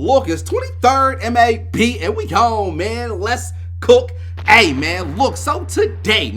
look, it's 23rd MAP and we home, man. Let's cook. Hey, man, look, so today,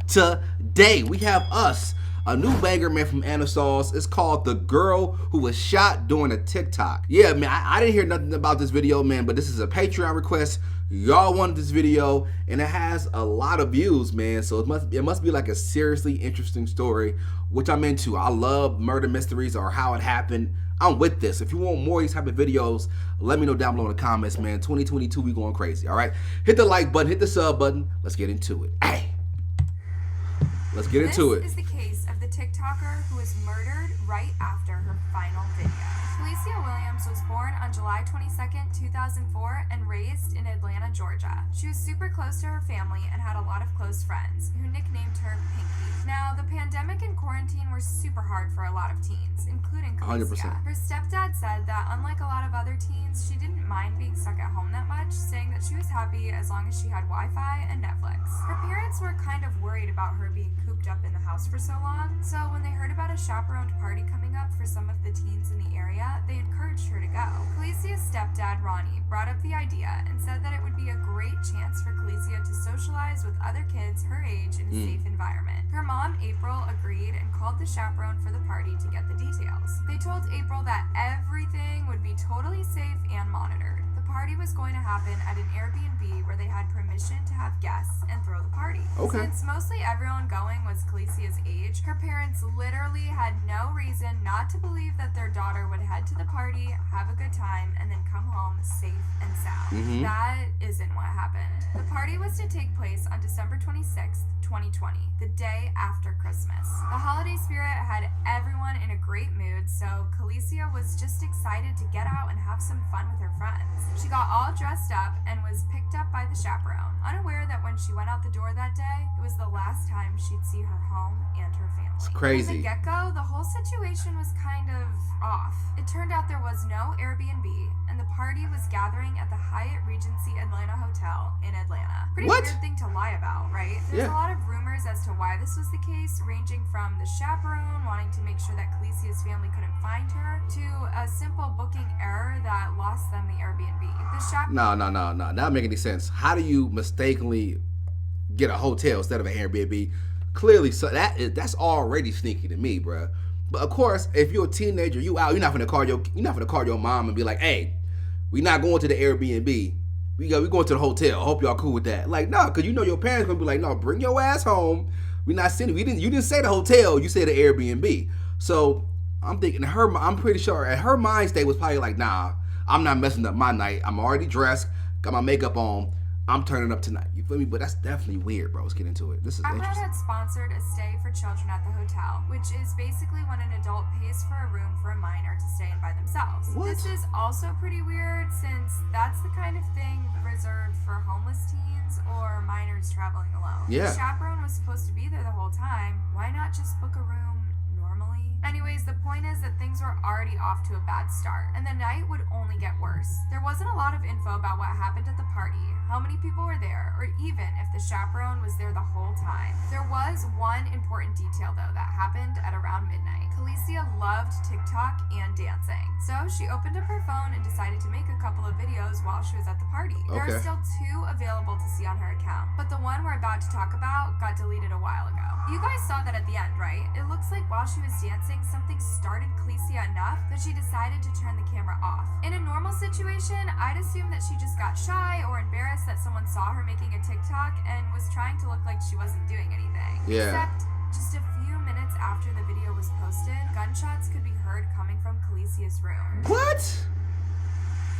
today we have us a new banger, man, from Anna Sauce. It's called The Girl Who Was Shot During a TikTok. Yeah, man, I didn't hear nothing about this video, man, but this is a Patreon request. Y'all wanted this video, and it has a lot of views, man, so it must be like a seriously interesting story, which I'm into. I love murder mysteries or how it happened. I'm with this. If you want more of these type of videos, let me know down below in the comments, man. 2022, we going crazy, all right? Hit the like button, hit the sub button. Let's get into it. Hey, let's get into it. This is the case of the TikToker who was murdered right after her final video. Kalecia Williams was born on July 22nd, 2004 and raised in Atlanta, Georgia. She was super close to her family and had a lot of close friends who nicknamed her Pinky. Now, the pandemic and quarantine were super hard for a lot of teens, including Kalecia. 100%. Her stepdad said that unlike a lot of other teens, she didn't mind being stuck at home that much, saying that she was happy as long as she had Wi-Fi and Netflix. Her parents were kind of worried about her being cooped up in the house for so long, so when they heard about a chaperoned party coming up for some of the teens in the area, they encouraged her to go. Kalecia's stepdad, Ronnie, brought up the idea and said that it would be a great chance for Kalecia to socialize with other kids her age in a safe environment. Her mom, April, agreed and called the chaperone for the party to get the details. They told April that everything would be totally safe and monitored. The party was going to happen at an Airbnb where they had permission to have guests and throw the party. Okay. Since mostly everyone going was Kalecia's age, her parents literally had no reason not to believe that their daughter would head to the party, have a good time, and then come home safe and sound. That isn't what happened. The party was to take place on December 26th, 2020, the day after Christmas. The holiday spirit had everyone in a great mood, so Kalecia was just excited to get out and have some fun with her friends. She got all dressed up and was picked up by the chaperone, unaware that when she went out the door that day, it was the last time she'd see her home and her family. It's crazy. From the get-go, the whole situation was kind of off. It turned out there was no Airbnb, and the party was gathering at the Hyatt Regency Atlanta Hotel in Atlanta. Pretty weird thing to lie about, right? There's a lot of rumors as to why this was the case, ranging from the chaperone wanting to make sure that Kalecia's family couldn't find her, to a simple booking error that lost them the Airbnb. No. That don't make any sense. How do you mistakenly get a hotel instead of an Airbnb? Clearly, so that's already sneaky to me, bruh. But of course, if you're a teenager, you out, you're not gonna call your mom and be like, "Hey, we not going to the Airbnb. We going to the hotel. I hope y'all cool with that." Like, no, because you know your parents gonna be like, "No, bring your ass home. We not sending you. You didn't say the hotel. You said the Airbnb." So I'm thinking I'm pretty sure at her mind state was probably like, "Nah, I'm not messing up my night. I'm already dressed, got my makeup on. I'm turning up tonight." You feel me? But that's definitely weird, bro. Let's get into it. This is interesting. Ahmed had sponsored a stay for children at the hotel, which is basically when an adult pays for a room for a minor to stay in by themselves. What? This is also pretty weird since that's the kind of thing reserved for homeless teens or minors traveling alone. Yeah. The chaperone was supposed to be there the whole time. Why not just book a room normally? Anyways, the point is that things were already off to a bad start, and the night would only get worse. There wasn't a lot of info about what happened at the party, how many people were there, or even if the chaperone was there the whole time. There was one important detail, though, that happened at around midnight. Kalecia loved TikTok and dancing, so she opened up her phone and decided to make a couple of videos while she was at the party. There are still 2 available to see on her account, but the one we're about to talk about got deleted a while ago. You guys saw that at the end, right? It looks like while she was dancing, something started Kalecia enough that she decided to turn the camera off. In a normal situation, I'd assume that she just got shy or embarrassed that someone saw her making a TikTok and was trying to look like she wasn't doing anything. Yeah. Except just a few minutes after the video was posted, gunshots could be heard coming from Kalecia's room. What?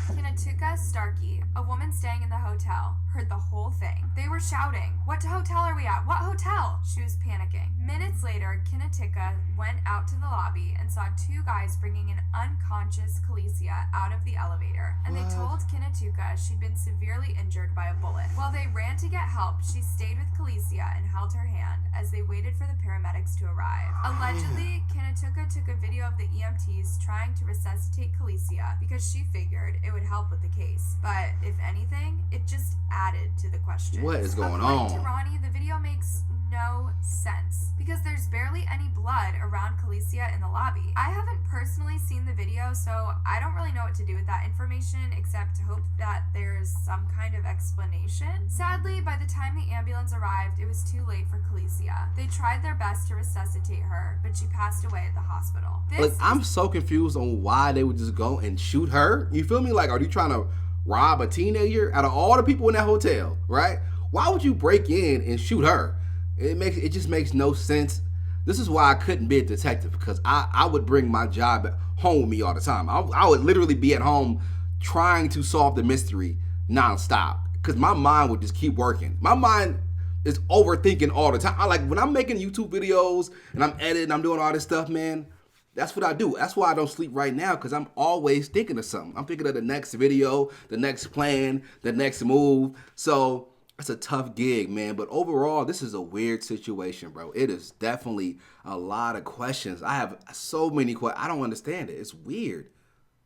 Kalecia Starkey, a woman staying in the hotel, heard the whole thing. They were shouting, "What hotel are we at? What hotel?" She was panicking. Minutes later, Kalecia went out to the lobby and saw 2 guys bringing an unconscious Kalecia out of the elevator, and they told Kalecia she'd been severely injured by a bullet. While they ran to get help, she stayed with Kalecia and held her hand as they waited for the paramedics to arrive. Allegedly, Kalecia took a video of the EMTs trying to resuscitate Kalecia because she figured it would help with the case. But if anything, it just added to the question. What is going According on? to Ronnie, the video makes no sense because there's barely any blood around Kalecia in the lobby. I haven't personally seen the video, so I don't really know what to do with that information. information except to hope that there's some kind of explanation. Sadly, by the time the ambulance arrived, it was too late for Kalecia. They tried their best to resuscitate her, but she passed away at the hospital. Like, I'm so confused on why they would just go and shoot her. You feel me? Like, are you trying to rob a teenager? Out of all the people in that hotel, right? Why would you break in and shoot her? It just makes no sense. This is why I couldn't be a detective, because I would bring my job home with me all the time. I would literally be at home trying to solve the mystery nonstop, because my mind would just keep working. My mind is overthinking all the time. When I'm making YouTube videos and I'm editing, I'm doing all this stuff, man. That's what I do. That's why I don't sleep right now, because I'm always thinking of something. I'm thinking of the next video, the next plan, the next move. So it's a tough gig, man. But overall, this is a weird situation, bro. It is definitely a lot of questions. I have so many questions. I don't understand it. It's weird.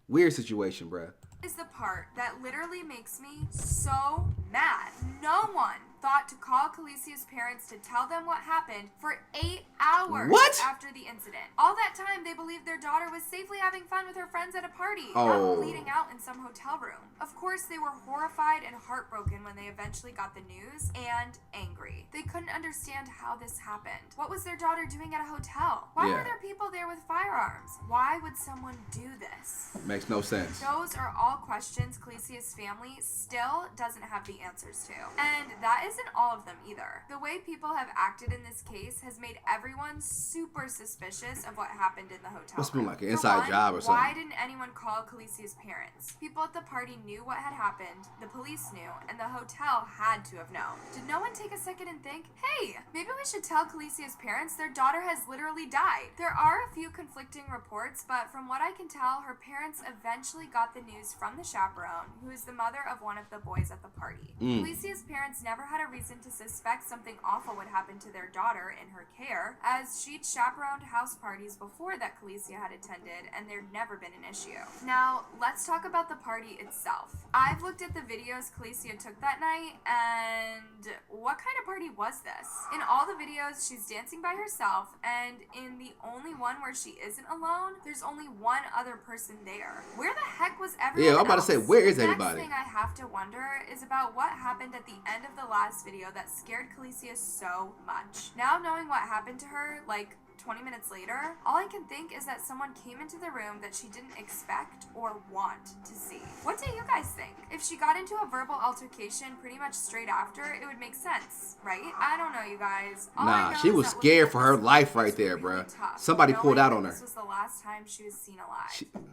Weird situation, bro. Is the part that literally makes me so mad. No one thought to call Kalecia's parents to tell them what happened for 8 hours after the incident. All that time, they believed their daughter was safely having fun with her friends at a party, not bleeding out in some hotel room. Of course, they were horrified and heartbroken when they eventually got the news, and angry. They couldn't understand how this happened. What was their daughter doing at a hotel? Why were there people there with firearms? Why would someone do this? Makes no sense. Those are all questions Kalecia's family still doesn't have the answers to. And that isn't all of them either. The way people have acted in this case has made everyone super suspicious of what happened in the hotel. Must have been like an inside job or something. Why didn't anyone call Kalecia's parents? People at the party knew what had happened, the police knew, and the hotel had to have known. Did no one take a second and think, hey, maybe we should tell Kalecia's parents their daughter has literally died? There are a few conflicting reports, but from what I can tell, her parents eventually got the news from the chaperone, who is the mother of one of the boys at the party. Kalecia's parents never had a reason to suspect something awful would happen to their daughter in her care, as she'd chaperoned house parties before that Kalecia had attended, and there'd never been an issue. Now, let's talk about the party itself. I've looked at the videos Kalecia took that night, and what kind of party was this? In all the videos, she's dancing by herself, and in the only one where she isn't alone, there's only one other person there. Where the heck was everyone I'm about to say, where is everybody? The next thing I have to wonder is about what happened at the end of the last video that scared Kalecia so much. Now knowing what happened to her, like 20 minutes later, all I can think is that someone came into the room that she didn't expect or want to see. What do you guys think? If she got into a verbal altercation pretty much straight after, it would make sense, right? I don't know, you guys. Nah, she was scared for her life right there, bruh. Somebody pulled out on her. This was the last time she was seen alive.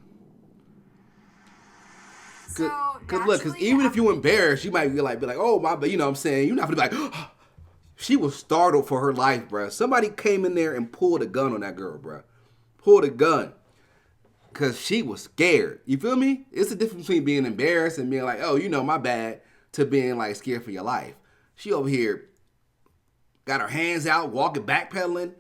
Cause look, cause even if you embarrassed, you might be like, oh my, but you know what I'm saying? You're not gonna be like, oh. She was startled for her life, bruh. Somebody came in there and pulled a gun on that girl, bruh. Pulled a gun. Cause she was scared. You feel me? It's the difference between being embarrassed and being like, oh, you know, my bad, to being like scared for your life. She over here got her hands out, walking, backpedaling.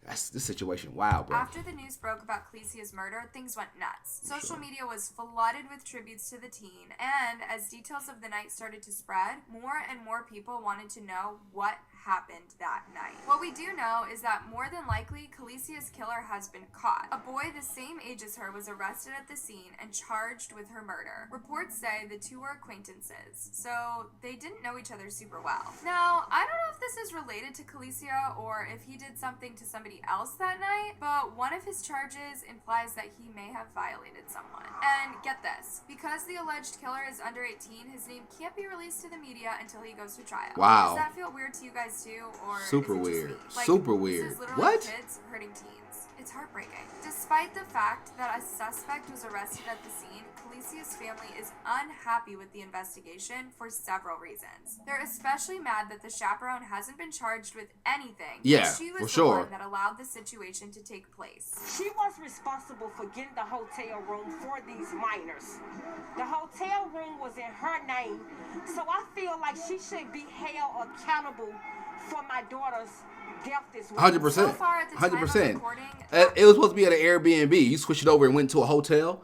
That's the situation. Wow, bro. After the news broke about Kalecia's murder, things went nuts. Social media was flooded with tributes to the teen, and as details of the night started to spread, more and more people wanted to know what happened that night. What we do know is that more than likely, Kalecia's killer has been caught. A boy the same age as her was arrested at the scene and charged with her murder. Reports say the two were acquaintances, so they didn't know each other super well. Now, I don't know if this is related to Kalecia or if he did something to somebody else that night, but one of his charges implies that he may have violated someone. And get this, because the alleged killer is under 18, his name can't be released to the media until he goes to trial. Wow. Does that feel weird to you guys too, or super is it weird? Just me? Like, super weird. This is literally What? Kids hurting teens. It's heartbreaking. Despite the fact that a suspect was arrested at the scene, Kalecia's family is unhappy with the investigation for several reasons. They're especially mad that the chaperone hasn't been charged with anything. Yeah, she was for the sure. one that allowed the situation to take place. She was responsible for getting the hotel room for these minors. The hotel room was in her name, so I feel like she should be held accountable for my daughter's death this week. 100%. So far at the time of 100%. recording, It was supposed to be at an Airbnb. You switched it over and went to a hotel.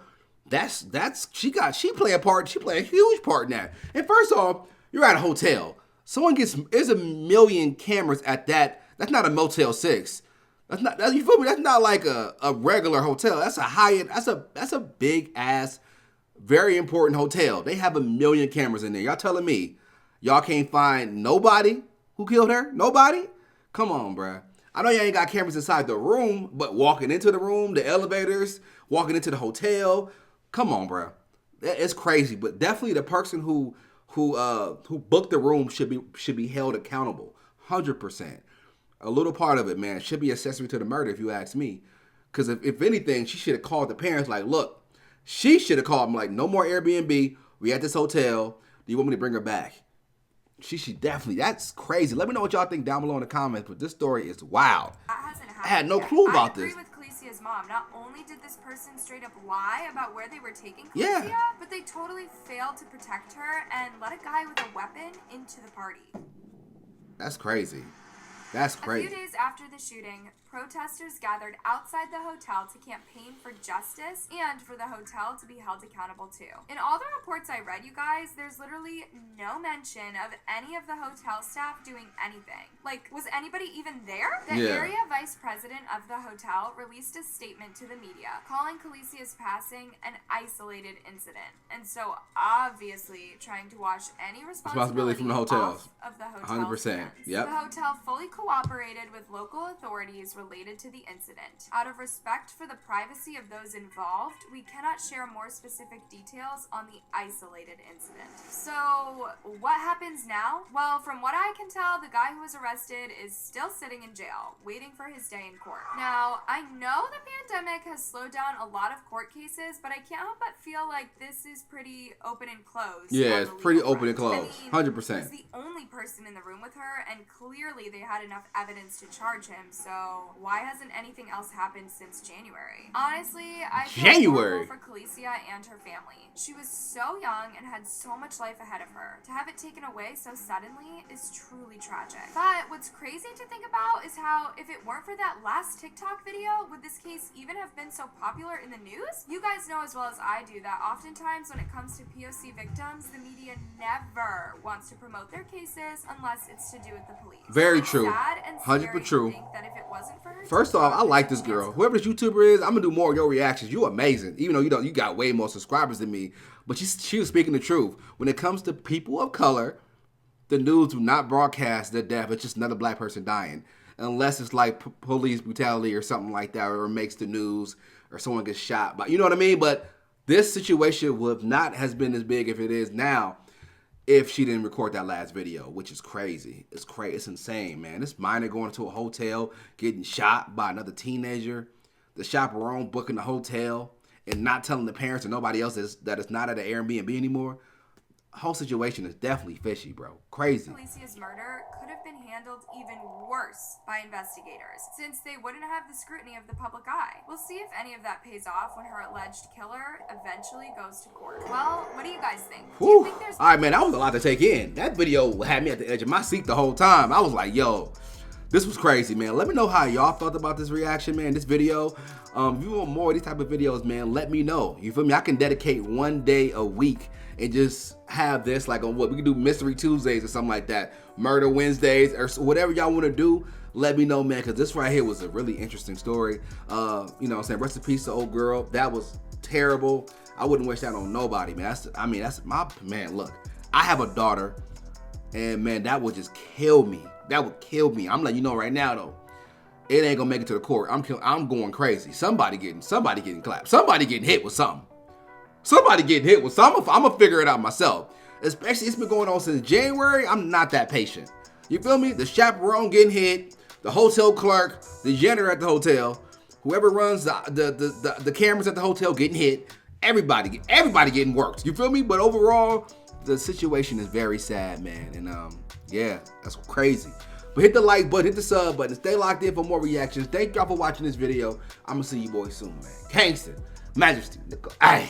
She play a part. She play a huge part in that. And first off, you're at a hotel. There's a million cameras at that. That's not a Motel 6. You feel me? That's not like a regular hotel. That's a Hyatt. That's a big ass very important hotel. They have 1,000,000 cameras in there. Y'all telling me y'all can't find nobody who killed her? Nobody? Come on, bruh. I know y'all ain't got cameras inside the room, but walking into the room, the elevators, walking into the hotel, come on, bruh. It's crazy. But definitely the person who booked the room should be held accountable. 100%. A little part of it, man, should be accessory to the murder, if you ask me. Because if anything, she should have called the parents like, look, she should have called them like, no more Airbnb. We at this hotel. Do you want me to bring her back? She should definitely. That's crazy. Let me know what y'all think down below in the comments. But this story is wild. That hasn't happened. I had no clue about this. I agree with Kalecia's mom. Not only did this person straight up lie about where they were taking Kalecia, Yeah. but they totally failed to protect her and let a guy with a weapon into the party. That's crazy. That's crazy. A few days after the shooting, protesters gathered outside the hotel to campaign for justice and for the hotel to be held accountable too. In all the reports I read, you guys, there's literally no mention of any of the hotel staff doing anything. Like, was anybody even there? The area vice president of the hotel released a statement to the media calling Kalecia's passing an isolated incident. And so obviously trying to wash any responsibility from the hotels. off of the hotel's 100%. hands. Yep. The hotel fully cooperated with local authorities related to the incident. Out of respect for the privacy of those involved, we cannot share more specific details on the isolated incident. So, what happens now? Well, from what I can tell, the guy who was arrested is still sitting in jail, waiting for his day in court. Now, I know the pandemic has slowed down a lot of court cases, but I can't help but feel like this is pretty open and closed. Yeah, it's pretty open and front. closed. I mean, 100%. he's the only person in the room with her, and clearly they had enough evidence to charge him, so why hasn't anything else happened since January? Honestly, I feel horrible for Kalecia and her family. She was so young and had so much life ahead of her. To have it taken away so suddenly is truly tragic. But what's crazy to think about is how if it weren't for that last TikTok video, would this case even have been so popular in the news? You guys know as well as I do that oftentimes when it comes to POC victims, the media never wants to promote their cases unless it's to do with the police. Very It's true. sad and 100% scary true. to think that if it wasn't for her First off, I TikTok, like this girl. Whoever this YouTuber is, I'm gonna do more of your reactions. You amazing. Even though you got way more subscribers than me. But she was speaking the truth. When it comes to people of color, the news do not broadcast their death. It's just another black person dying. Unless it's like police brutality or something like that, or it makes the news, or someone gets shot. But you know what I mean? But this situation would not has been as big if it is now if she didn't record that last video, which is crazy. It's crazy. It's insane, man. This minor going to a hotel, getting shot by another teenager, the chaperone booking the hotel, and not telling the parents or nobody else that it's not at an Airbnb anymore. The whole situation is definitely fishy, bro. Crazy. Kalecia's murder could have been handled even worse by investigators, since they wouldn't have the scrutiny of the public eye. We'll see if any of that pays off when her alleged killer eventually goes to court. Well, what do you guys think? Do you think there's... All right, man, that was a lot to take in. That video had me at the edge of my seat the whole time. I was like, yo, this was crazy, man. Let me know how y'all thought about this reaction, man, this video. If you want more of these type of videos, man, let me know. You feel me? I can dedicate one day a week and just have this like on what we can do, Mystery Tuesdays or something like that, Murder Wednesdays, or whatever y'all want to do. Let me know, man, because this right here was a really interesting story. You know what I'm saying? Rest in peace to old girl. That was terrible. I wouldn't wish that on nobody, man. That's my man. Look, I have a daughter, and man, that would just kill me. That would kill me. I'm letting you know right now, though. It ain't gonna make it to the court. I'm going crazy. Somebody getting clapped. Somebody getting hit with something. Somebody getting hit with something. I'm gonna figure it out myself. Especially, it's been going on since January. I'm not that patient. You feel me? The chaperone getting hit, the hotel clerk, the janitor at the hotel, whoever runs the cameras at the hotel getting hit. Everybody getting worked. You feel me? But overall, the situation is very sad, man. And yeah, that's crazy. But hit the like button, hit the sub button, stay locked in for more reactions. Thank y'all for watching this video. I'm gonna see you boys soon, man. Gangsta, Majesty, Nicole. Aye.